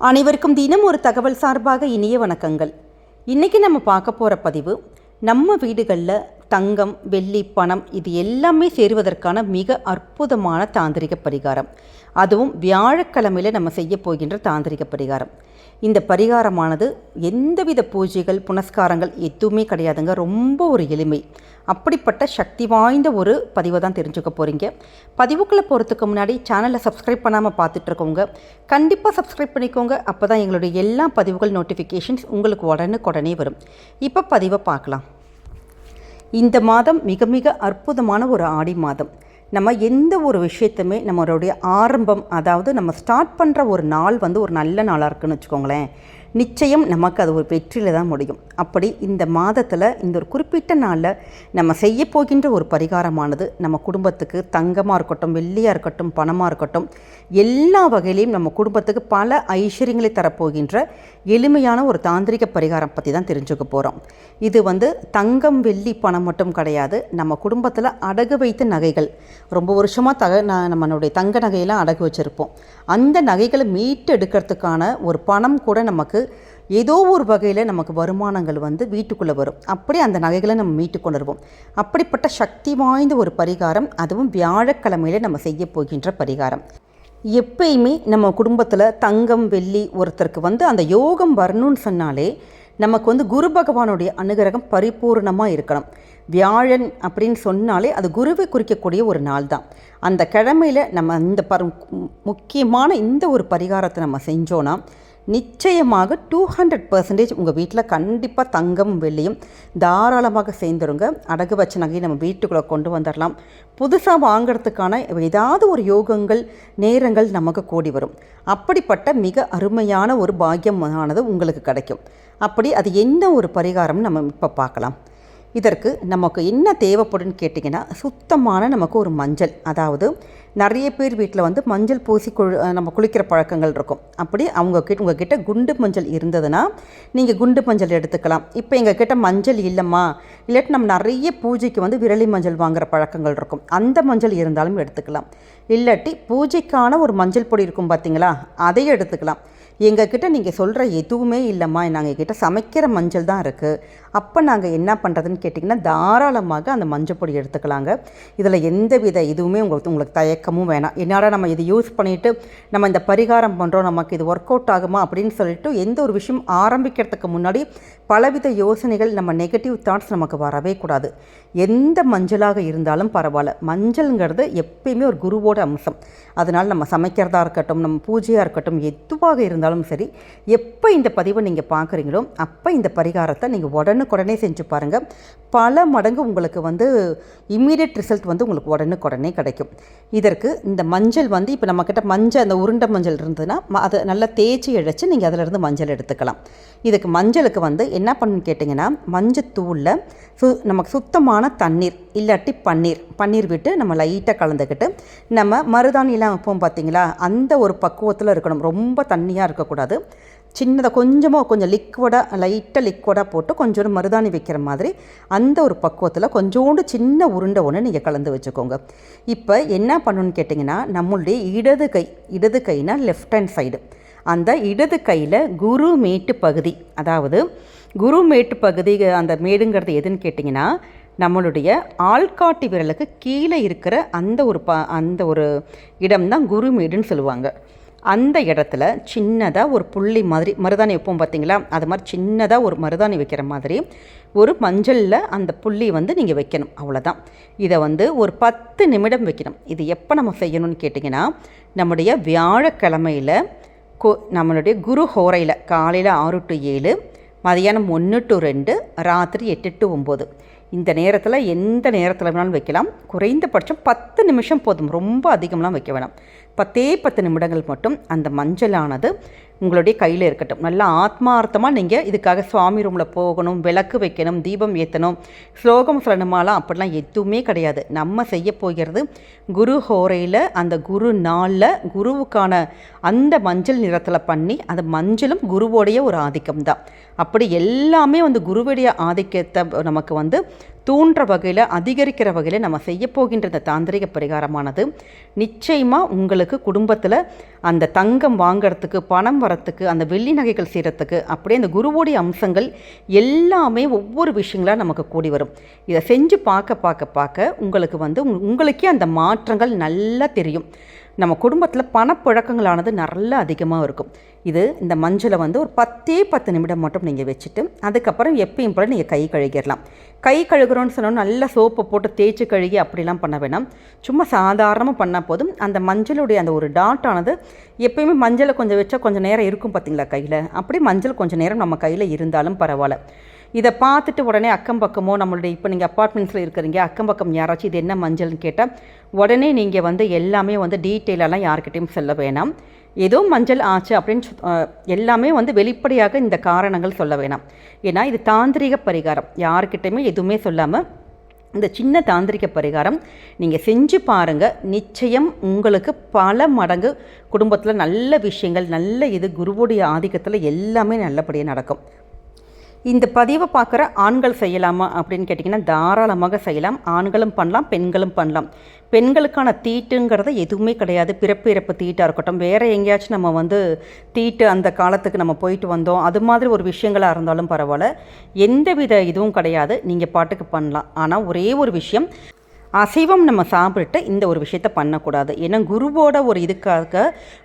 அனைவருக்கும் தினம் ஒரு தகவல் சார்பாக இனிய வணக்கங்கள். இன்றைக்கி நம்ம பார்க்க போகிற பதிவு, நம்ம வீடுகளில் தங்கம், வெள்ளி, பணம் இது எல்லாமே சேருவதற்கான மிக அற்புதமான தாந்திரிக பரிகாரம். அதுவும் வியாழக்கிழமையில் நம்ம செய்ய போகின்ற தாந்திரிக பரிகாரம். இந்த பரிகாரமானது எந்தவித பூஜைகள், புனஸ்காரங்கள் எதுவுமே கிடையாதுங்க. ரொம்ப ஒரு எளிமை. அப்படிப்பட்ட சக்தி வாய்ந்த ஒரு பதிவை தான் தெரிஞ்சுக்க போகிறீங்க. பதிவுக்குள்ளே போகிறதுக்கு முன்னாடி சேனலை சப்ஸ்கிரைப் பண்ணாமல் பார்த்துட்ருக்கோங்க, கண்டிப்பாக சப்ஸ்கிரைப் பண்ணிக்கோங்க. அப்போ தான் எங்களுடைய எல்லா பதிவுகள் நோட்டிஃபிகேஷன்ஸ் உங்களுக்கு உடனுக்குடனே வரும். இப்போ பதிவை பார்க்கலாம். இந்த மாதம் மிக மிக அற்புதமான ஒரு ஆடி மாதம். நம்ம எந்த ஒரு விஷயத்தையுமே நம்மளுடைய ஆரம்பம், அதாவது நம்ம ஸ்டார்ட் பண்ணுற ஒரு நாள் ஒரு நல்ல நாளாக இருக்குன்னு வச்சுக்கோங்களேன், நிச்சயம் நமக்கு அது ஒரு வெற்றியில் தான் முடியும். அப்படி இந்த மாதத்தில் இந்த ஒரு குறிப்பிட்ட நாளில் நம்ம செய்ய போகின்ற ஒரு பரிகாரமானது நம்ம குடும்பத்துக்கு தங்கமாக இருக்கட்டும், வெள்ளியாக இருக்கட்டும், பணமாக இருக்கட்டும், எல்லா வகையிலையும் நம்ம குடும்பத்துக்கு பல ஐஸ்வர்யங்களை தரப்போகின்ற எளிமையான ஒரு தாந்திரிக பரிகாரம் பற்றி தான் தெரிஞ்சுக்க போகிறோம். இது தங்கம், வெள்ளி, பணம் மட்டும் கிடையாது. நம்ம குடும்பத்தில் அடகு வைத்த நகைகள், ரொம்ப வருஷமாக நம்மளுடைய தங்க நகையெல்லாம் அடகு வச்சுருப்போம். அந்த நகைகளை மீட்டு எடுக்கிறதுக்கான ஒரு பணம் கூட நமக்கு ஏதோ ஒரு வகையில் நமக்கு வருமானங்கள் வீட்டுக்குள்ளே வரும். அப்படியே அந்த நகைகளை நம்ம மீட்டு கொண்டு வருவோம். அப்படிப்பட்ட சக்தி வாய்ந்த ஒரு பரிகாரம், அதுவும் வியாழக்கிழமையில் நம்ம செய்ய போகின்ற பரிகாரம். எப்பயுமே நம்ம குடும்பத்தில் தங்கம், வெள்ளி ஒருத்தருக்கு அந்த யோகம் வரணும்னு சொன்னாலே நமக்கு குரு பகவானுடைய அனுகிரகம் பரிபூர்ணமாக இருக்கணும். வியாழன் அப்படின்னு சொன்னாலே அது குருவை குறிக்கக்கூடிய ஒரு நாள் தான். அந்த கிழமையில் நம்ம இந்த முக்கியமான இந்த ஒரு பரிகாரத்தை நம்ம செஞ்சோன்னா நிச்சயமாக 200% உங்கள் வீட்டில் கண்டிப்பாக தங்கம், வெள்ளியும் தாராளமாக சேர்ந்துருங்க. அடகு வச்ச நகையை நம்ம வீட்டுக்குள்ளே கொண்டு வந்துடலாம். புதுசாக வாங்கிறதுக்கான ஏதாவது ஒரு யோகங்கள், நேரங்கள் நமக்கு கூடி வரும். அப்படிப்பட்ட மிக அருமையான ஒரு பாக்கியமானது உங்களுக்கு கிடைக்கும். அப்படி அது என்ன ஒரு பரிகாரம் நம்ம இப்போ பார்க்கலாம். இதற்கு நமக்கு என்ன தேவைப்படுன்னு கேட்டிங்கன்னா, சுத்தமான நமக்கு ஒரு மஞ்சள், அதாவது நிறைய பேர் வீட்டில் மஞ்சள் பூசி நம்ம குளிக்கிற பழக்கங்கள் இருக்கும். அப்படி உங்ககிட்ட குண்டு மஞ்சள் இருந்ததுன்னா நீங்கள் குண்டு மஞ்சள் எடுத்துக்கலாம். இப்போ எங்ககிட்ட மஞ்சள் இல்லைம்மா, இல்லாட்டி நம்ம நிறைய பூஜைக்கு விரலி மஞ்சள் வாங்குகிற பழக்கங்கள் இருக்கும், அந்த மஞ்சள் இருந்தாலும் எடுத்துக்கலாம். இல்லாட்டி பூஜைக்கான ஒரு மஞ்சள் பொடி இருக்கும் பார்த்தீங்களா, அதையும் எடுத்துக்கலாம். எங்ககிட்ட நீங்கள் சொல்கிற எதுவுமே இல்லைம்மா, நாங்கள் எங்கிட்ட சமைக்கிற மஞ்சள் தான் இருக்குது, அப்போ நாங்கள் என்ன பண்ணுறதுன்னு கேட்டிங்கன்னா, தாராளமாக அந்த மஞ்சள் பொடி எடுத்துக்கலாங்க. இதில் எந்த வித இதுவுமே உங்களுக்கு தயக்கமும் வேணாம். என்னடா நம்ம இதை யூஸ் பண்ணிவிட்டு நம்ம இந்த பரிகாரம் பண்ணுறோம், நமக்கு இது ஒர்க் அவுட் ஆகுமா அப்படின்னு சொல்லிட்டு எந்த ஒரு விஷயம் ஆரம்பிக்கிறதுக்கு முன்னாடி பலவித யோசனைகள், நம்ம நெகட்டிவ் தாட்ஸ் நமக்கு வரவே கூடாது. எந்த மஞ்சளாக இருந்தாலும் பரவாயில்ல, மஞ்சள்ங்கிறது எப்பயுமே ஒரு குருவோட அம்சம். அதனால் நம்ம சமைக்கிறதா இருக்கட்டும், நம்ம பூஜையாக இருக்கட்டும், எதுவாக இருந்தாலும் சரி, எப்போ இந்த பதிவை நீங்கள் பார்க்குறீங்களோ அப்போ இந்த பரிகாரத்தை நீங்கள் உடனுக்குடனே செஞ்சு பாருங்கள். பல மடங்கு உங்களுக்கு இம்மீடியட் ரிசல்ட் உங்களுக்கு உடனுக்குடனே கிடைக்கும். இதற்கு இந்த மஞ்சள் இப்போ நம்மக்கிட்ட மஞ்சள், அந்த உருண்டை மஞ்சள் இருந்ததுன்னா அதை நல்லா தேய்ச்சி இழைச்சி நீங்கள் அதிலிருந்து மஞ்சள் எடுத்துக்கலாம். இதுக்கு மஞ்சளுக்கு என்ன பண்ணணும்னு கேட்டிங்கன்னா, மஞ்சள் தூளில் நமக்கு சுத்தமான தண்ணீர் இல்லாட்டி பன்னீர் விட்டு நம்ம லைட்டாக கலந்துக்கிட்டு, நம்ம மருதாணிலாம் வைப்போம் பார்த்தீங்களா, அந்த ஒரு பக்குவத்தில் இருக்கணும். ரொம்ப தண்ணியாக இருக்கக்கூடாது. சின்னதாக கொஞ்சம் லைட்டாக லிக்விடாக போட்டு கொஞ்சோண்டு மருதாணி வைக்கிற மாதிரி அந்த ஒரு பக்குவத்தில் கொஞ்சோண்டு சின்ன உருண்டை ஒன்று நீங்கள் கலந்து வச்சுக்கோங்க. இப்போ என்ன பண்ணணும்னு கேட்டிங்கன்னா, நம்மளுடைய இடது கைனா லெஃப்ட் ஹேண்ட் சைடு, அந்த இடது கையில் குரு மேட்டு பகுதி, அதாவது குரு மேட்டு பகுதி, அந்த மேடுங்கிறது எதுன்னு கேட்டிங்கன்னா, நம்மளுடைய ஆள்காட்டி விரலுக்கு கீழே இருக்கிற அந்த ஒரு இடம்தான் குருமேடுன்னு சொல்லுவாங்க. அந்த இடத்துல சின்னதாக ஒரு புள்ளி மாதிரி மருதாணி வைப்போம் பார்த்தீங்களா, அது மாதிரி சின்னதாக ஒரு மருதாணி வைக்கிற மாதிரி ஒரு மஞ்சளில் அந்த புள்ளி நீங்கள் வைக்கணும். அவ்வளோதான். இதை ஒரு 10 நிமிடம் வைக்கணும். இது எப்போ நம்ம செய்யணும்னு கேட்டிங்கன்னா, நம்முடைய வியாழக்கிழமையில் நம்மளுடைய குரு ஹோரையில் காலையில் 6 to 7, மதியானம் 1 to 2, ராத்திரி 8 to 9, இந்த நேரத்தில் எந்த நேரத்தில் வேணாலும் வைக்கலாம். குறைந்தபட்சம் 10 நிமிஷம் போதும், ரொம்ப அதிகம்லாம் வைக்க வேணாம். 10 நிமிடங்கள் மட்டும் அந்த மஞ்சளானது உங்களுடைய கையில் இருக்கட்டும். நல்லா ஆத்மார்த்தமாக நீங்கள் இதுக்காக சுவாமி ரூமில் போகணும், விளக்கு வைக்கணும், தீபம் ஏற்றணும், ஸ்லோகம் சொல்லணுமாலாம் அப்படிலாம் எதுவுமே கிடையாது. நம்ம செய்ய போகிறது குரு ஹோரையில் அந்த குரு நாளில் குருவுக்கான அந்த மஞ்சள் நிறத்தில் பண்ணி, அந்த மஞ்சளும் குருவோடைய ஒரு ஆதிக்கம் தான். அப்படி எல்லாமே குருவுடைய ஆதிக்கத்தை நமக்கு தூண்டுற வகையில், அதிகரிக்கிற வகையில் நம்ம செய்ய போகின்ற இந்த தாந்திரிக பரிகாரமானது நிச்சயமாக உங்களுக்கு குடும்பத்தில் அந்த தங்கம் வாங்கிறதுக்கு, பணம் வரத்துக்கு, அந்த வெள்ளி நகைகள் செய்கிறதுக்கு, அப்படியே அந்த குருவோடைய அம்சங்கள் எல்லாமே ஒவ்வொரு விஷயங்களாக நமக்கு கூடி வரும். இதை செஞ்சு பார்க்க உங்களுக்கு உங்களுக்கே அந்த மாற்றங்கள் நல்லா தெரியும். நம்ம குடும்பத்தில் பணப்புழக்கங்களானது நல்லா அதிகமாக இருக்கும். இந்த மஞ்சளை ஒரு 10 நிமிடம் மட்டும் நீங்கள் வச்சுட்டு, அதுக்கப்புறம் எப்பயும் போல் நீங்கள் கை கழுகிடலாம். கை கழுகுறோன்னு சொன்னோன்னா நல்லா சோப்பை போட்டு தேய்ச்சி கழுகி அப்படிலாம் பண்ண வேணாம். சும்மா சாதாரணமாக பண்ணால் போதும். அந்த மஞ்சளுடைய அந்த ஒரு டாட்டானது எப்பயுமே மஞ்சளை கொஞ்சம் வச்சா கொஞ்சம் நேரம் இருக்கும் பார்த்திங்களா கையில், அப்படி மஞ்சள் கொஞ்சம் நேரம் நம்ம கையில் இருந்தாலும் பரவாயில்ல. இதை பார்த்துட்டு உடனே அக்கம் பக்கமோ நம்மளுடைய இப்போ நீங்கள் அப்பார்ட்மெண்ட்ஸில் இருக்கிறீங்க, அக்கம் பக்கம் யாராச்சும் இது என்ன மஞ்சள்னு கேட்டால் உடனே நீங்கள் எல்லாமே டீட்டெயிலெல்லாம் யார்கிட்டையும் சொல்ல வேணாம். ஏதோ மஞ்சள் ஆச்சு அப்படின்னு எல்லாமே வெளிப்படையாக இந்த காரணங்கள் சொல்ல வேணாம். ஏன்னா இது தாந்திரிக பரிகாரம். யார்கிட்டையுமே எதுவுமே சொல்லாமல் இந்த சின்ன தாந்திரிக பரிகாரம் நீங்கள் செஞ்சு பாருங்கள். நிச்சயம் உங்களுக்கு பல மடங்கு குடும்பத்தில் நல்ல விஷயங்கள், நல்ல குருவுடைய ஆதிக்கத்தில் எல்லாமே நல்லபடியாக நடக்கும். இந்த பதிவை பார்க்குற ஆண்கள் செய்யலாமா அப்படின்னு கேட்டிங்கன்னா தாராளமாக செய்யலாம். ஆண்களும் பண்ணலாம், பெண்களும் பண்ணலாம். பெண்களுக்கான தீட்டுங்கிறத எதுவுமே கிடையாது. பிறப்பு இறப்பு தீட்டாக இருக்கட்டும், வேறு எங்கேயாச்சும் நம்ம தீட்டு அந்த காலத்துக்கு நம்ம போயிட்டு வந்தோம், அது மாதிரி ஒரு விஷயங்களாக இருந்தாலும் பரவாயில்ல, எந்தவித இதுவும் கிடையாது. நீங்கள் பாட்டுக்கு பண்ணலாம். ஆனால் ஒரே ஒரு விஷயம், அசைவம் நம்ம சாப்பிட்டு இந்த ஒரு விஷயத்தை பண்ணக்கூடாது. ஏன்னா குருவோட ஒரு இதுக்காக,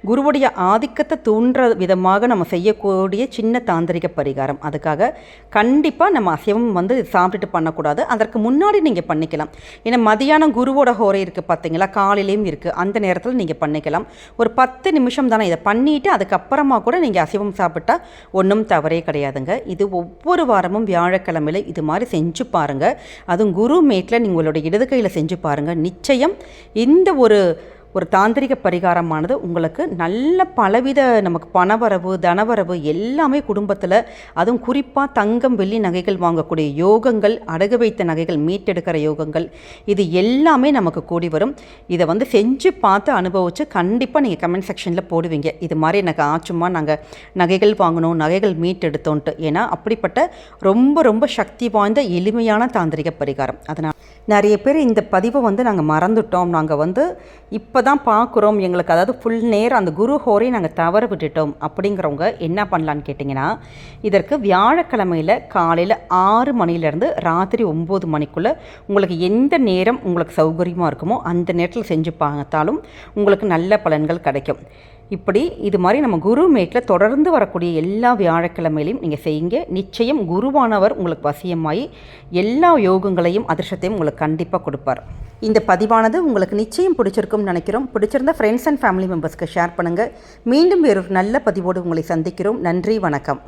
குருவுடைய ஆதிக்கத்தை தூண்டுற விதமாக நம்ம செய்யக்கூடிய சின்ன தாந்திரிக பரிகாரம். அதுக்காக கண்டிப்பாக நம்ம அசைவம் சாப்பிட்டுட்டு பண்ணக்கூடாது. அதற்கு முன்னாடி நீங்கள் பண்ணிக்கலாம். ஏன்னா மதியானம் குருவோட ஹோரை இருக்குது பார்த்தீங்களா, காலையிலையும் இருக்குது, அந்த நேரத்தில் நீங்கள் பண்ணிக்கலாம். ஒரு 10 நிமிஷம் தானே, இதை பண்ணிவிட்டு அதுக்கப்புறமா கூட நீங்கள் அசைவம் சாப்பிட்டா ஒன்றும் தவறே கிடையாதுங்க. இது ஒவ்வொரு வாரமும் வியாழக்கிழமையில் இது மாதிரி செஞ்சு பாருங்கள். அதுவும் குரு மேட்டில் நீங்களுடைய இடது கையில் செஞ்சு பாருங்கள். நிச்சயம் இந்த ஒரு தாந்திரிக பரிகாரமானது உங்களுக்கு நல்ல பலவித நமக்கு பணவரவு, தனவரவு எல்லாமே குடும்பத்தில், அதுவும் குறிப்பாக தங்கம் வெள்ளி நகைகள் வாங்கக்கூடிய யோகங்கள், அடகு வைத்த நகைகள் மீட்டெடுக்கிற யோகங்கள், இது எல்லாமே நமக்கு கூடி வரும். இதை செஞ்சு பார்த்து அனுபவித்து கண்டிப்பாக நீங்கள் கமெண்ட் செக்ஷனில் போடுவீங்க, இது மாதிரி எனக்கு ஆச்சுமா, நாங்கள் நகைகள் வாங்கினோம், நகைகள் மீட்டெடுத்தோன்ட்டு. ஏன்னா அப்படிப்பட்ட ரொம்ப ரொம்ப சக்தி வாய்ந்த எளிமையான தாந்திரிக பரிகாரம். அதனால் நிறைய பேர் இந்த பதிவை நாங்கள் மறந்துட்டோம், நாங்கள் இப்போ தான் பார்க்குறோம், எங்களுக்கு அதாவது ஃபுல் நேரம் அந்த குரு ஹோரை நாங்கள் தவற விட்டுட்டோம் அப்படிங்கிறவங்க என்ன பண்ணலான்னு கேட்டிங்கன்னா, இதற்கு வியாழக்கிழமையில் காலையில் 6 மணிலேருந்து ராத்திரி 9 மணிக்குள்ளே உங்களுக்கு எந்த நேரம் உங்களுக்கு சௌகரியமாக இருக்குமோ அந்த நேரத்தில் செஞ்சு பார்த்தாலும் உங்களுக்கு நல்ல பலன்கள் கிடைக்கும். இப்படி இது மாதிரி நம்ம குரு மேட்டில் தொடர்ந்து வரக்கூடிய எல்லா வியாழக்கிழமையிலையும் நீங்கள் செய்யுங்க. நிச்சயம் குருவானவர் உங்களுக்கு வசியமாகி எல்லா யோகங்களையும் அதிர்ஷ்டத்தையும் உங்களுக்கு கண்டிப்பாக கொடுப்பார். இந்த பதிவானது உங்களுக்கு நிச்சயம் பிடிச்சிருக்கும்னு நினைக்கிறோம். பிடிச்சிருந்தால் ஃப்ரெண்ட்ஸ் அண்ட் ஃபேமிலி மெம்பர்ஸ்க்கு ஷேர் பண்ணுங்கள். மீண்டும் வேறொரு நல்ல பதிவோடு உங்களை சந்திக்கிறோம். நன்றி, வணக்கம்.